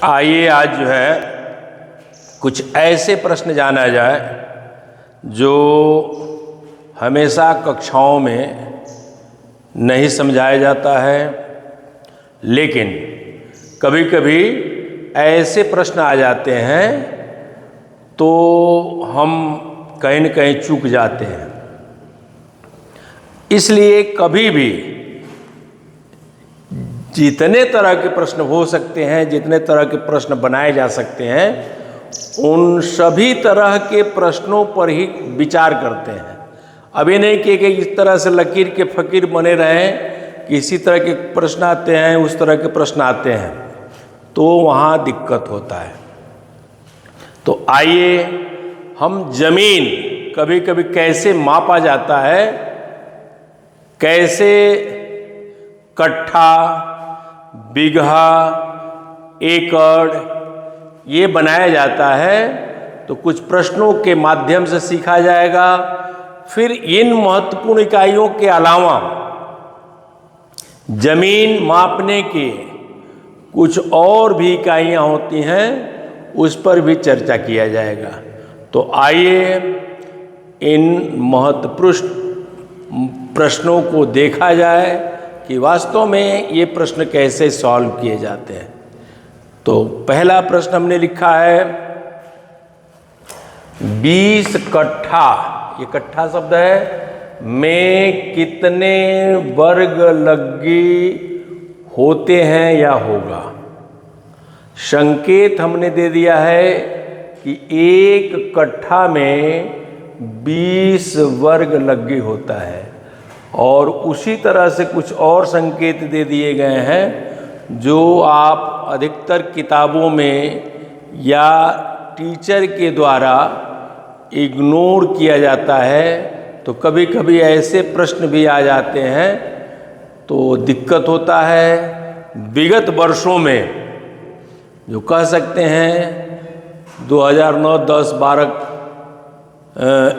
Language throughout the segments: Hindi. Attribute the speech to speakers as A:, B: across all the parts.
A: आइए आज जो है कुछ ऐसे प्रश्न जाना जाए जो हमेशा कक्षाओं में नहीं समझाया जाता है, लेकिन कभी कभी ऐसे प्रश्न आ जाते हैं तो हम कहीं न कहीं चूक जाते हैं। इसलिए कभी भी जितने तरह के प्रश्न हो सकते हैं, जितने तरह के प्रश्न बनाए जा सकते हैं, उन सभी तरह के प्रश्नों पर ही विचार करते हैं। अभी नहीं कि इस तरह से लकीर के फकीर बने रहें कि इसी तरह के प्रश्न आते हैं, उस तरह के प्रश्न आते हैं, तो वहाँ दिक्कत होता है। तो आइए हम जमीन कभी कभी कैसे मापा जाता है, कैसे कट्ठा, बीघा, एकड़ ये बनाया जाता है, तो कुछ प्रश्नों के माध्यम से सीखा जाएगा। फिर इन महत्वपूर्ण इकाइयों के अलावा जमीन मापने की कुछ और भी इकाइयाँ होती हैं, उस पर भी चर्चा किया जाएगा। तो आइए इन महत्वपूर्ण प्रश्नों को देखा जाए कि वास्तव में ये प्रश्न कैसे सॉल्व किए जाते हैं। तो पहला प्रश्न हमने लिखा है 20 कट्ठा, ये कट्ठा शब्द है, में कितने वर्ग लग्गी होते हैं या होगा। संकेत हमने दे दिया है कि एक कट्ठा में 20 वर्ग लग्गी होता है, और उसी तरह से कुछ और संकेत दे दिए गए हैं जो आप अधिकतर किताबों में या टीचर के द्वारा इग्नोर किया जाता है। तो कभी कभी ऐसे प्रश्न भी आ जाते हैं तो दिक्कत होता है। विगत वर्षों में जो कह सकते हैं 2009, 10, 12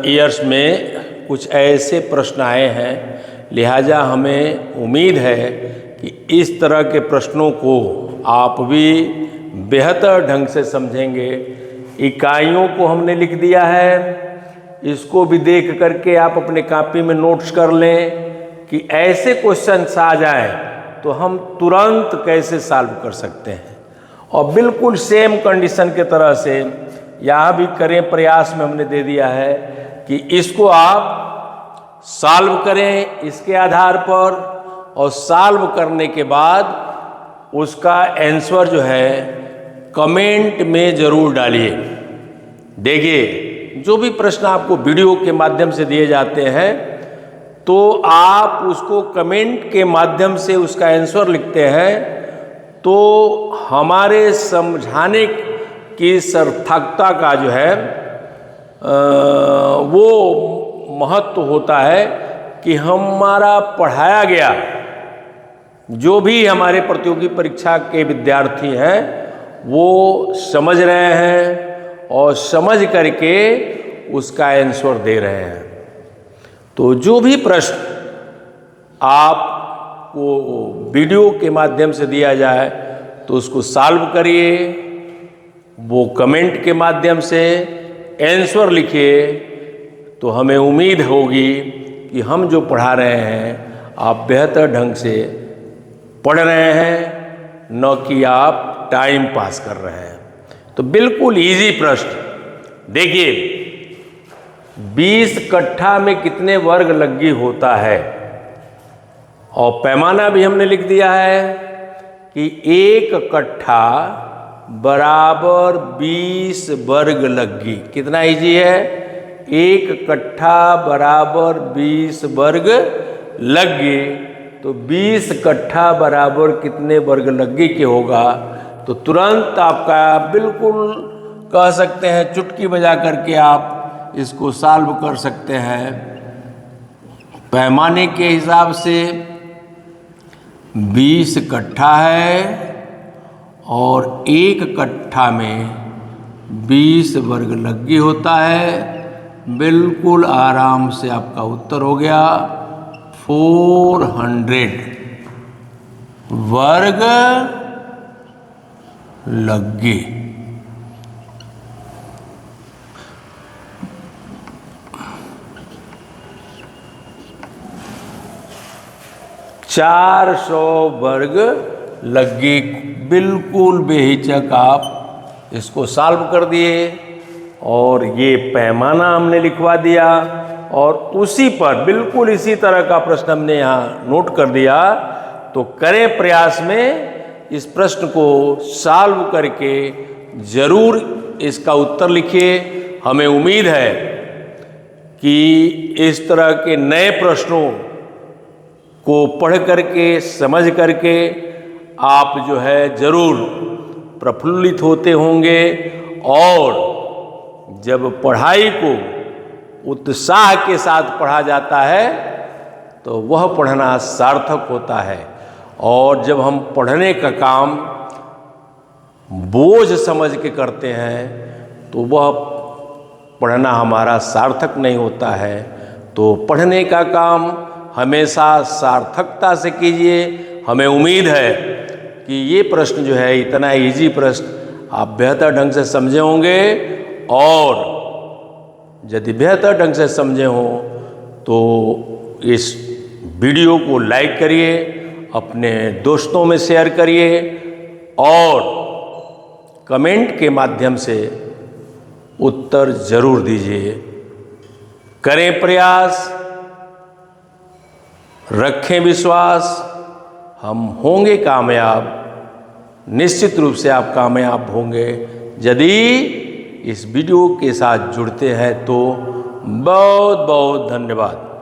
A: ईयर्स में कुछ ऐसे प्रश्न आए हैं, लिहाजा हमें उम्मीद है कि इस तरह के प्रश्नों को आप भी बेहतर ढंग से समझेंगे। इकाइयों को हमने लिख दिया है, इसको भी देख करके आप अपने कॉपी में नोट्स कर लें कि ऐसे क्वेश्चंस आ जाएं तो हम तुरंत कैसे सॉल्व कर सकते हैं। और बिल्कुल सेम कंडीशन के तरह से यहाँ भी करें, प्रयास में हमने दे दिया है कि इसको आप सॉल्व करें इसके आधार पर, और सॉल्व करने के बाद उसका आंसर जो है कमेंट में ज़रूर डालिए। देखिए, जो भी प्रश्न आपको वीडियो के माध्यम से दिए जाते हैं तो आप उसको कमेंट के माध्यम से उसका आंसर लिखते हैं, तो हमारे समझाने की सार्थकता का जो है वो महत्व होता है कि हमारा पढ़ाया गया, जो भी हमारे प्रतियोगी परीक्षा के विद्यार्थी हैं वो समझ रहे हैं और समझ करके उसका आंसर दे रहे हैं। तो जो भी प्रश्न आपको वीडियो के माध्यम से दिया जाए तो उसको सॉल्व करिए, वो कमेंट के माध्यम से आंसर लिखिए, तो हमें उम्मीद होगी कि हम जो पढ़ा रहे हैं आप बेहतर ढंग से पढ़ रहे हैं, न कि आप टाइम पास कर रहे हैं। तो बिल्कुल इजी प्रश्न देखिए, 20 कट्ठा में कितने वर्ग लग्गी होता है, और पैमाना भी हमने लिख दिया है कि एक कट्ठा बराबर 20 वर्ग लग्गी। कितना इजी है, एक कट्ठा बराबर 20 वर्ग लग्गी। तो 20 कट्ठा बराबर कितने वर्ग लग्गी के होगा, तो तुरंत आपका बिल्कुल कह सकते हैं चुटकी बजा करके आप इसको सॉल्व कर सकते हैं। पैमाने के हिसाब से 20 कट्ठा है और एक कट्ठा में 20 वर्ग लग्गी होता है। बिल्कुल आराम से आपका उत्तर हो गया 400 वर्ग लग्गे। चार 400 वर्ग लग्गे, बिल्कुल बेहिचक आप इसको सॉल्व कर दिए और ये पैमाना हमने लिखवा दिया और उसी पर बिल्कुल इसी तरह का प्रश्न हमने यहाँ नोट कर दिया। तो करें प्रयास में इस प्रश्न को सॉल्व करके जरूर इसका उत्तर लिखिए। हमें उम्मीद है कि इस तरह के नए प्रश्नों को पढ़ करके समझ करके आप जो है जरूर प्रफुल्लित होते होंगे और जब पढ़ाई को उत्साह के साथ पढ़ा जाता है तो वह पढ़ना सार्थक होता है। और जब हम पढ़ने का काम बोझ समझ के करते हैं तो वह पढ़ना हमारा सार्थक नहीं होता है। तो पढ़ने का काम हमेशा सार्थकता से कीजिए। हमें उम्मीद है कि ये प्रश्न जो है इतना इजी प्रश्न आप बेहतर ढंग से समझे होंगे और यदि बेहतर ढंग से समझे हों तो इस वीडियो को लाइक करिए, अपने दोस्तों में शेयर करिए और कमेंट के माध्यम से उत्तर जरूर दीजिए। करें प्रयास, रखें विश्वास, हम होंगे कामयाब। निश्चित रूप से आप कामयाब होंगे यदि इस वीडियो के साथ जुड़ते हैं। तो बहुत बहुत धन्यवाद।